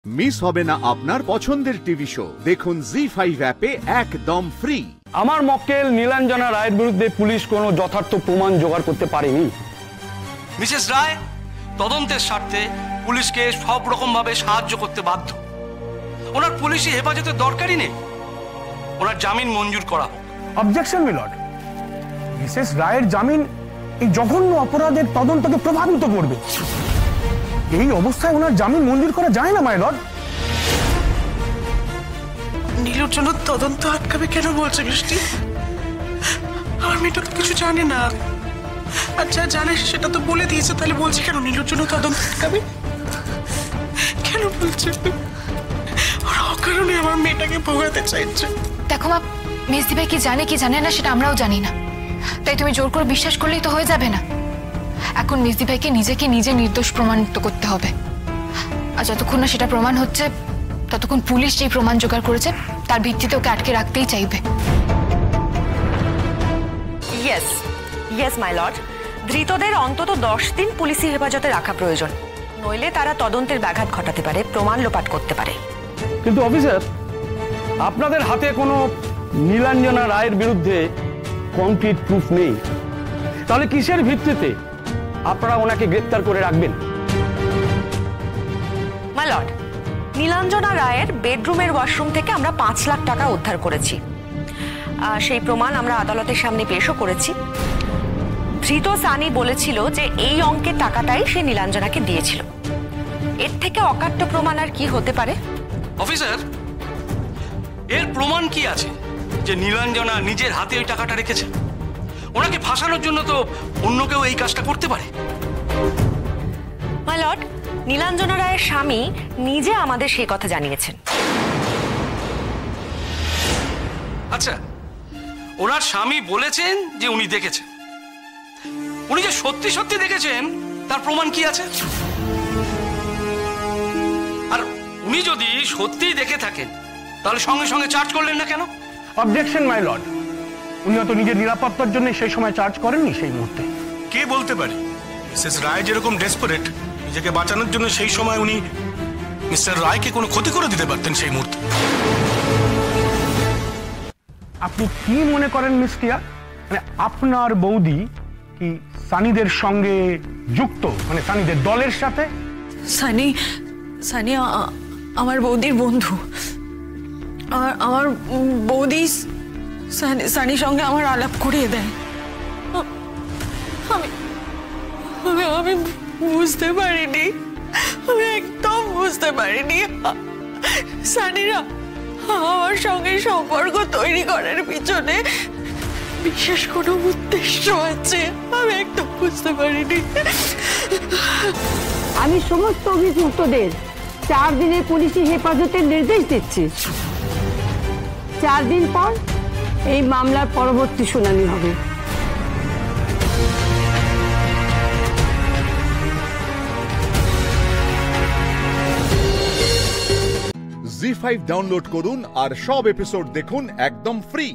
Miss হবে না আপনার পছন্দের টিভি শো। দেখুন জি5 অ্যাপে একদম ফ্রি। আমার মক্কেল নীলাঞ্জনা রায়ের বিরুদ্ধে পুলিশ কোনো যথার্থ প্রমাণ জোগাড় করতে পারেনি। মিসেস রায় তদন্তের স্বার্থে পুলিশকে সব রকম ভাবে সাহায্য করতে বাধ্য। ওনার পুলিশি হেফাজতের দরকারই নেই, ওনার জামিন মঞ্জুর করা হোক। অবজেকশন মিলর্ড, মিসেস রায়ের জামিন এই জঘন্য অপরাধের তদন্তকে প্রভাবিত করবে। এই অবস্থায় ওনার জামিন মঞ্জুর করা যায় না মাই লর্ড। নীলুর জন্য তদন্ত আটকাবে কেন বলছে বৃষ্টি? আমার মেয়েটা তো কিছু জানে না, আর যা জানে সেটা তো বলে দিয়েছে, তাহলে বলছে কেন নীলুর জন্য তদন্ত আটকাবে? কেন বলছে? ওরা অকারণে আমার মেয়েটাকে ভোগাতে চাইছে। দেখো মা, মেজদি ভাই কি জানে না সেটা আমরাও জানি না, তাই তুমি জোর করে বিশ্বাস করলেই তো হয়ে যাবে না। এখন মেজদি ভাইকে নিজে নির্দোষ প্রমাণিত করতে হবে, আর যতক্ষণ না সেটা প্রমাণ হচ্ছে ততক্ষণ পুলিশ যেই প্রমাণ জোগাড় করেছে তার ভিত্তিতে ওকে আটকে রাখতেই চাইবে। ইয়েস মাই লর্ড, ধৃতদের অন্তত 10 দিন পুলিশি হেফাজতে রাখা প্রয়োজন, নইলে তারা তদন্তের ব্যাঘাত ঘটাতে পারে, প্রমাণ লোপাট করতে পারে। কিন্তু অফিসার, আপনাদের হাতে কোনো নীলাঞ্জনা রায়ের বিরুদ্ধে কংক্রিট প্রুফ নেই, তাহলে কিসের ভিত্তিতে আপনারা ওনাকে গ্রেফতার করে রাখবেন? মাই লর্ড, নীলাঞ্জনা রায়ের বেডরুমের ওয়াশরুম থেকে আমরা 5 লাখ টাকা উদ্ধার করেছি। সেই প্রমাণ আমরা আদালতের সামনে পেশও করেছি। ধৃত সানি বলেছিল যে এই অঙ্কের টাকাটাই সে নীলাঞ্জনাকে দিয়েছিল। এর থেকে অকাট্য প্রমাণ আর কি হতে পারে? অফিসার, এর প্রমাণ কি আছে যে নীলাঞ্জনা নিজের হাতে ওই টাকাটা রেখেছে? ওনাকে ফাঁসানোর জন্য তো অন্য কেউ এই কাজটা করতে পারে। মাই লর্ড, নীলাঞ্জনা রায়ের স্বামী নিজে আমাদের সেই কথা জানিয়েছেন। আচ্ছা, ওনার স্বামী বলেছেন যে উনি দেখেছেন, উনি যে সত্যি সত্যি দেখেছেন তার প্রমাণ কি আছে? আর উনি যদি সত্যিই দেখে থাকেন তাহলে সঙ্গে সঙ্গে চার্জ করলেন না কেন? অবজেকশন মাই লর্ড, উনি হয়তো নিজের নিরাপত্তার জন্য সেই সময় চার্জ করেননি। সেই মুহূর্তে কে বলতে পারে মিসেস রায় যেরকম ডেসপারেট, নিজেকে বাঁচানোর জন্য সেই সময় উনি মিস্টার রায়কে কোনো ক্ষতি করে দিতে পারতেন সেই মুহূর্তে। আপনি কি মনে করেন মিস টিয়া, মানে আপনার বৌদি কি সানিদের সঙ্গে যুক্ত, মানে সানিদের দলের সাথে? সানি আমার বৌদির বন্ধু। আমার বৌদি সানির সঙ্গে আমার আলাপ করিয়ে দেয়। আমি বুঝতে পারিনি, আমি একদম বুঝতে পারিনি সানিরা আমার সঙ্গে সম্পর্ক তৈরি করার পিছনে বিশেষ কোনো উদ্দেশ্য আছে। আমি একদম বুঝতে পারিনি। আমি সমস্ত অভিযুক্তদের 4 দিনের পুলিশি হেফাজতের নির্দেশ দিচ্ছি। 4 দিন পর এই মামলার পরবর্তী শুনানি হবে। জি5 ডাউনলোড করুন আর সব এপিসোড দেখুন একদম ফ্রি।